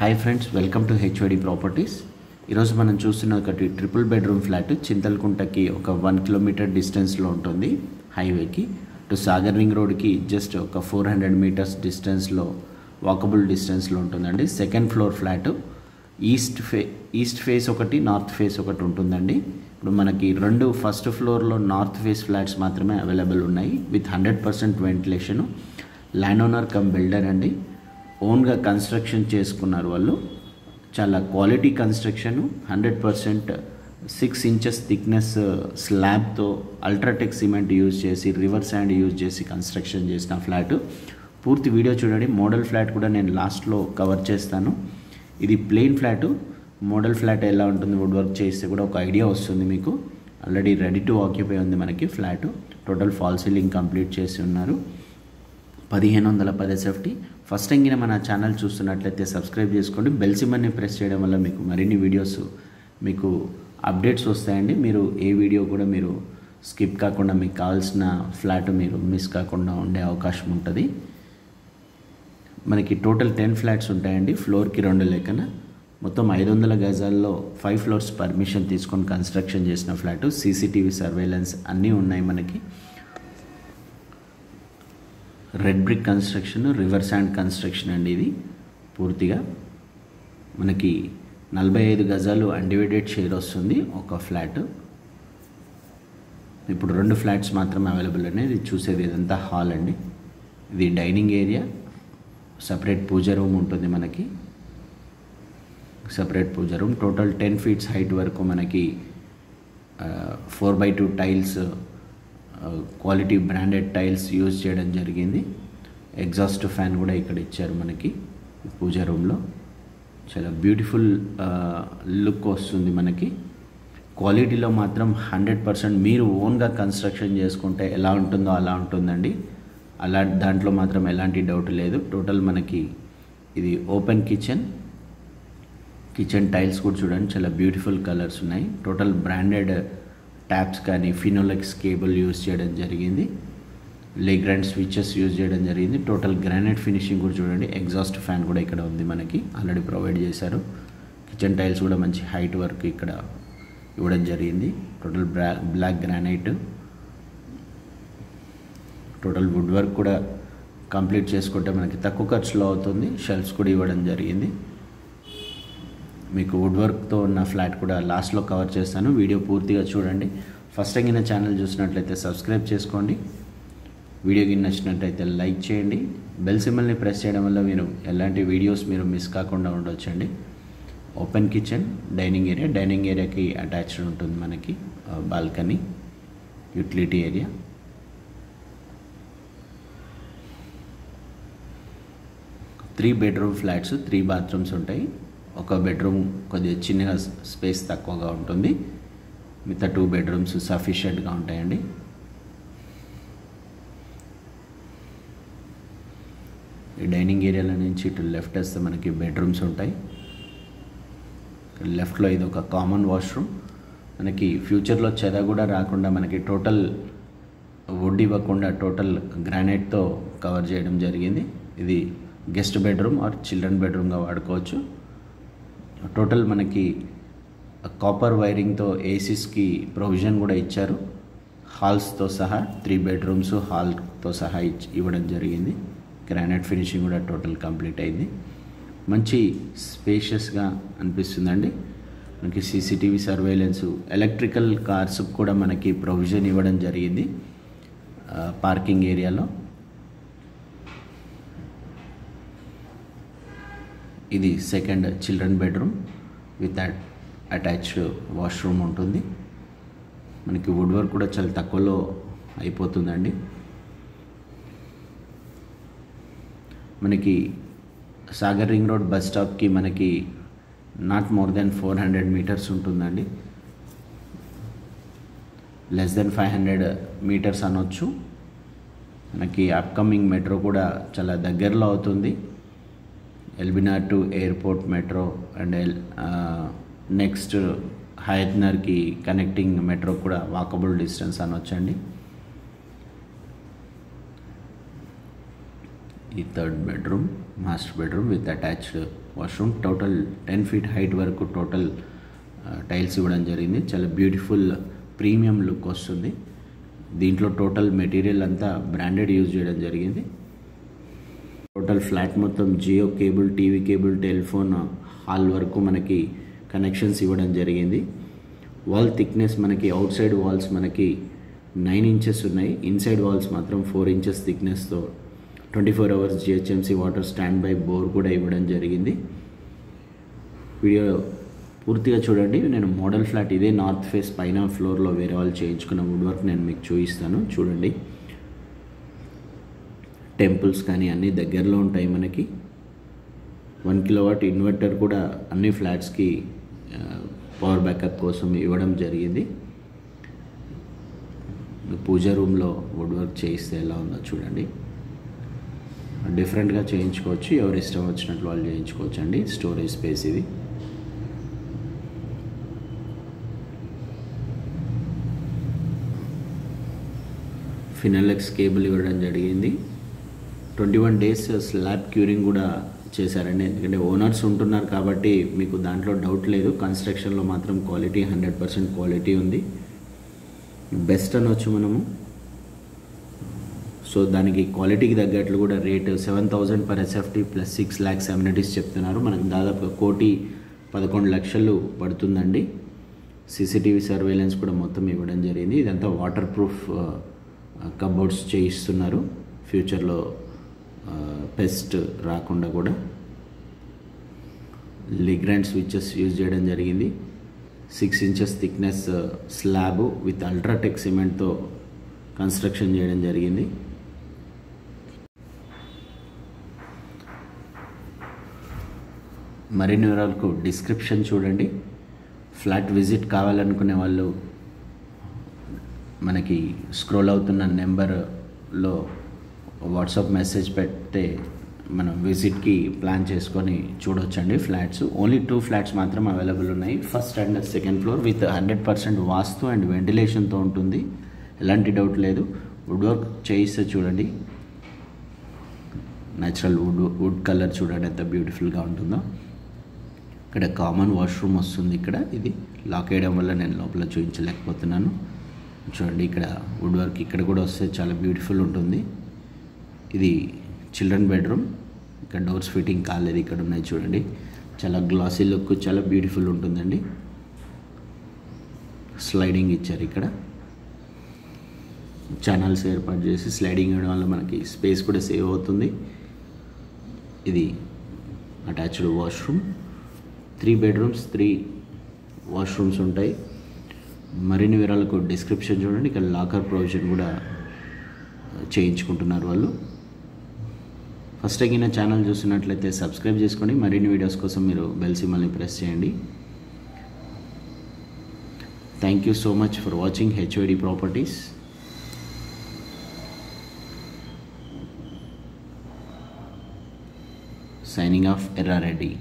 Hi friends, welcome to HOD properties. ఈరోజు మనం చూస్తున్న ఒకటి ట్రిపుల్ బెడ్రూమ్ ఫ్లాట్ చింతల్కుంటకి ఒక 1 కిలోమీటర్ డిస్టెన్స్లో ఉంటుంది. హైవేకి టు సాగర్ రింగ్ రోడ్కి జస్ట్ ఒక 400 మీటర్స్ డిస్టెన్స్లో వాకబుల్ డిస్టెన్స్లో ఉంటుందండి. Second floor flat. East face ఒకటి, నార్త్ ఫేస్ ఒకటి ఉంటుందండి. ఇప్పుడు మనకి రెండు ఫస్ట్ ఫ్లోర్లో నార్త్ ఫేస్ ఫ్లాట్స్ మాత్రమే అవైలబుల్ ఉన్నాయి with 100% ventilation. Land owner cum builder అండి. ఓన్గా కన్స్ట్రక్షన్ చేసుకున్నారు వాళ్ళు. చాలా క్వాలిటీ కన్స్ట్రక్షను. 100% 6 ఇంచెస్ థిక్నెస్ స్లాబ్తో అల్ట్రాటెక్ సిమెంట్ యూజ్ చేసి, రివర్ శాండ్ యూజ్ చేసి కన్స్ట్రక్షన్ చేసిన ఫ్లాట్. పూర్తి వీడియో చూడండి. మోడల్ ఫ్లాట్ కూడా నేను లాస్ట్లో కవర్ చేస్తాను. ఇది ప్లెయిన్ ఫ్లాటు. మోడల్ ఫ్లాట్ ఎలా ఉంటుంది, వుడ్ వర్క్ చేస్తే కూడా ఒక ఐడియా వస్తుంది మీకు. ఆల్రెడీ రెడీ టు ఆక్యుపై ఉంది మనకి flat. Total fall ceiling complete చేసి ఉన్నారు. 1510 SFT. ఫస్ట్ టైం మన ఛానల్ చూస్తున్నట్లయితే సబ్స్క్రైబ్ చేసుకోండి. బెల్ సింబల్ని ప్రెస్ చేయడం వల్ల మీకు మరిన్ని వీడియోస్ మీకు అప్డేట్స్ వస్తాయండి. మీరు ఏ వీడియో కూడా మీరు స్కిప్ కాకుండా మీకు కావాల్సిన ఫ్లాట్ మీరు మిస్ కాకుండా ఉండే అవకాశం ఉంటుంది. మనకి టోటల్ 10 ఫ్లాట్స్ ఉంటాయండి. ఫ్లోర్కి 2 లెక్కన మొత్తం 500 గజాల్లో 5 ఫ్లోర్స్ పర్మిషన్ తీసుకొని కన్స్ట్రక్షన్ చేసిన ఫ్లాటు. సీసీటీవీ సర్వేలెన్స్ అన్నీ ఉన్నాయి మనకి. Red brick construction, river sand construction అండి. ఇది పూర్తిగా మనకి 45 గజాలు అన్డివైడెడ్ షేర్ వస్తుంది ఒక ఫ్లాట్. ఇప్పుడు 2 ఫ్లాట్స్ మాత్రం అవైలబుల్ ఉన్నాయి. ఇది చూసేది ఇదంతా హాల్ అండి. ఇది డైనింగ్ ఏరియా. సపరేట్ పూజ రూమ్ ఉంటుంది మనకి. సపరేట్ పూజ రూమ్. టోటల్ 10 ఫీట్స్ హైట్ వరకు మనకి 4x2 tiles, quality branded tiles use చేయడం జరిగింది. ఎగ్జాస్ట్ ఫ్యాన్ కూడా ఇక్కడ ఇచ్చారు మనకి పూజ రూమ్లో. చాలా బ్యూటిఫుల్ లుక్ వస్తుంది మనకి. క్వాలిటీలో మాత్రం 100% మీరు ఓన్గా కన్స్ట్రక్షన్ చేసుకుంటే ఎలా ఉంటుందో అలా ఉంటుందండి. దాంట్లో మాత్రం ఎలాంటి డౌట్ లేదు. టోటల్ మనకి ఇది ఓపెన్ కిచెన్ టైల్స్ కూడా చూడండి, చాలా బ్యూటిఫుల్ కలర్స్ ఉన్నాయి. టోటల్ బ్రాండెడ్ ట్యాప్స్ కానీ ఫినోలెక్స్ కేబుల్ యూజ్ చేయడం జరిగింది. లెగ్రాండ్ స్విచెస్ యూజ్ చేయడం జరిగింది. టోటల్ గ్రానైట్ ఫినిషింగ్ కూడా చూడండి. ఎగ్జాస్ట్ ఫ్యాన్ కూడా ఇక్కడ ఉంది మనకి, ఆల్రెడీ ప్రొవైడ్ చేశారు. కిచెన్ టైల్స్ కూడా మంచి హైట్ వర్క్ ఇక్కడ ఇవ్వడం జరిగింది. Total black granite. Total wood work కూడా కంప్లీట్ చేసుకుంటే మనకి తక్కువ ఖర్చులో అవుతుంది. షెల్ఫ్స్ కూడా ఇవ్వడం జరిగింది. మీకు వుడ్ వర్క్తో ఉన్న ఫ్లాట్ కూడా లాస్ట్లో కవర్ చేస్తాను. వీడియో పూర్తిగా చూడండి. ఫస్ట్ టైం ఛానల్ చూసినట్లయితే సబ్స్క్రైబ్ చేసుకోండి. వీడియోకి నచ్చినట్లయితే లైక్ చేయండి. బెల్ సింబల్ని ప్రెస్ చేయడం వల్ల మీరు ఎలాంటి వీడియోస్ మీరు మిస్ కాకుండా ఉండొచ్చండి. ఓపెన్ కిచెన్, డైనింగ్ ఏరియాకి అటాచ్డ్ ఉంటుంది మనకి balcony, utility area. Three bedroom flats, 3 bathrooms ఉంటాయి. ఒక బెడ్రూమ్ కొద్దిగా చిన్నగా స్పేస్ తక్కువగా ఉంటుంది. మిగతా 2 బెడ్రూమ్స్ సఫిషియెంట్గా ఉంటాయండి. ఈ డైనింగ్ ఏరియాలో నుంచి ఇటు లెఫ్ట్ వస్తే మనకి బెడ్రూమ్స్ ఉంటాయి. లెఫ్ట్లో ఇది ఒక కామన్ వాష్రూమ్. మనకి ఫ్యూచర్లో చెద కూడా రాకుండా మనకి టోటల్ వుడ్ ఇవ్వకుండా టోటల్ గ్రానైట్తో కవర్ చేయడం జరిగింది. ఇది గెస్ట్ బెడ్రూమ్ ఆర్ చిల్డ్రన్ బెడ్రూమ్గా వాడుకోవచ్చు. టోటల్ మనకి కాపర్ వైరింగ్తో ఏసీస్కి ప్రొవిజన్ కూడా ఇచ్చారు. హాల్స్తో సహా 3 బెడ్రూమ్స్ హాల్తో సహా ఇవ్వడం జరిగింది. గ్రానైట్ ఫినిషింగ్ కూడా టోటల్ కంప్లీట్ అయింది. మంచి స్పేషియస్గా అనిపిస్తుందండి. మనకి సీసీటీవీ సర్వేలెన్స్, ఎలక్ట్రికల్ కార్స్ కూడా మనకి ప్రొవిజన్ ఇవ్వడం జరిగింది పార్కింగ్ ఏరియాలో. ఇది second children bedroom with attached washroom ఉంటుంది. మనకి వుడ్ వర్క్ కూడా చాలా తక్కువలో అయిపోతుందండి. మనకి సాగర్ రింగ్ రోడ్ బస్ స్టాప్కి మనకి నాట్ మోర్ దెన్ 400 మీటర్స్ ఉంటుందండి. లెస్ దెన్ 500 మీటర్స్ అనొచ్చు. మనకి అప్కమింగ్ మెట్రో కూడా చాలా దగ్గరలో అవుతుంది. ఎల్బినార్ to airport metro and next హయత్నర్కి కనెక్టింగ్ మెట్రో కూడా వాకబుల్ డిస్టెన్స్ అనొచ్చండి. ఈ third bedroom, master bedroom with attached washroom. Total 10 feet height వరకు టోటల్ టైల్స్ ఇవ్వడం జరిగింది. చాలా బ్యూటిఫుల్ ప్రీమియం లుక్ వస్తుంది. దీంట్లో టోటల్ మెటీరియల్ అంతా బ్రాండెడ్ యూజ్ చేయడం జరిగింది. టోటల్ ఫ్లాట్ మొత్తం Jio cable, TV cable, telephone, hall వరకు మనకి కనెక్షన్స్ ఇవ్వడం జరిగింది. వాల్ థిక్నెస్ మనకి అవుట్ సైడ్ వాల్స్ మనకి 9 inches ఉన్నాయి. ఇన్సైడ్ వాల్స్ మాత్రం 4 inches థిక్నెస్తో 24 hours GHMC water stand by bore కూడా ఇవ్వడం జరిగింది. వీడియో పూర్తిగా చూడండి. నేను మోడల్ ఫ్లాట్ ఇదే నార్త్ ఫేస్ పైన ఫ్లోర్లో వేరే వాళ్ళు చేయించుకున్న వుడ్ వర్క్ నేను మీకు చూపిస్తాను. చూడండి, టెంపుల్స్ కానీ అన్నీ దగ్గరలో ఉంటాయి. మనకి 1 kilowatt ఇన్వర్టర్ కూడా అన్ని ఫ్లాట్స్కి పవర్ బ్యాకప్ కోసం ఇవ్వడం జరిగింది. పూజా రూమ్లో వుడ్ వర్క్ చేయిస్తే ఎలా ఉందో చూడండి. డిఫరెంట్గా చేయించుకోవచ్చు, ఎవరు ఇష్టం వచ్చినట్లు వాళ్ళు చేయించుకోవచ్చు అండి. స్టోరేజ్ స్పేస్ ఇది. ఫినోలెక్స్ కేబుల్ ఇవ్వడం జరిగింది. 21 days స్లాబ్ క్యూరింగ్ కూడా చేశారండి. ఎందుకంటే ఓనర్స్ ఉంటున్నారు కాబట్టి మీకు దాంట్లో డౌట్ లేదు. కన్స్ట్రక్షన్లో మాత్రం క్వాలిటీ 100% క్వాలిటీ ఉంది. బెస్ట్ అనొచ్చు మనము. సో దానికి క్వాలిటీకి తగ్గట్లు కూడా rate 7,000 per SFT plus 6 lakhs amenities చెప్తున్నారు. మనకు దాదాపు 1,11,00,000 పడుతుందండి. సీసీటీవీ సర్వేలెన్స్ కూడా మొత్తం ఇవ్వడం జరిగింది. ఇదంతా వాటర్ ప్రూఫ్ కబోర్డ్స్ చేయిస్తున్నారు. ఫ్యూచర్లో పెస్ట్ రాకుండా కూడా లిగ్రాండ్ స్విచెస్ యూజ్ చేయడం జరిగింది. 6 inches thickness slab with UltraTech సిమెంట్తో కన్స్ట్రక్షన్ చేయడం జరిగింది. మరిన్ని వివరాలకు డిస్క్రిప్షన్ చూడండి. ఫ్లాట్ విజిట్ కావాలనుకునే వాళ్ళు మనకి స్క్రోల్ అవుతున్న నెంబర్లో వాట్సాప్ మెసేజ్ పెడితే మనం విజిట్కి ప్లాన్ చేసుకొని చూడొచ్చండి. ఫ్లాట్స్ ఓన్లీ 2 flats మాత్రం అవైలబుల్ ఉన్నాయి. First and second floor with 100% vastu and వెంటిలేషన్తో ఉంటుంది. ఎలాంటి డౌట్ లేదు. వుడ్ వర్క్ చేయిస్తే చూడండి, న్యాచురల్ వుడ్ కలర్ చూడండి ఎంత బ్యూటిఫుల్గా ఉంటుందో. ఇక్కడ కామన్ వాష్రూమ్ వస్తుంది. ఇక్కడ ఇది లాక్ వేయడం వల్ల నేను లోపల చూపించలేకపోతున్నాను. చూడండి, ఇక్కడ వుడ్ వర్క్ ఇక్కడ కూడా వస్తే చాలా బ్యూటిఫుల్ ఉంటుంది. ఇది చిల్డ్రన్ బెడ్రూమ్. ఇక్కడ డోర్స్ ఫిట్టింగ్ కాలేదు, ఇక్కడ ఉన్నాయి చూడండి. చాలా గ్లాసీ లుక్, చాలా బ్యూటిఫుల్ ఉంటుందండి. స్లైడింగ్ ఇచ్చారు. ఇక్కడ ఛానల్స్ ఏర్పాటు చేసి స్లైడింగ్ చేయడం వల్ల మనకి స్పేస్ కూడా సేవ్ అవుతుంది. ఇది అటాచ్డ్ వాష్రూమ్. 3 bedrooms 3 washrooms ఉంటాయి. మరిన్ని వివరాలకు డిస్క్రిప్షన్ చూడండి. ఇక్కడ లాకర్ ప్రొవిజన్ కూడా చేయించుకుంటున్నారు వాళ్ళు. ఫస్ట్ టైం నా ఛానల్ చూస్తున్నట్లయితే సబ్స్క్రైబ్ చేసుకోండి. మరిన్ని వీడియోస్ కోసం మీరు బెల్ సింబల్ని ప్రెస్ చేయండి. Thank you so much for watching HOD properties. Signing off, Erra Reddy.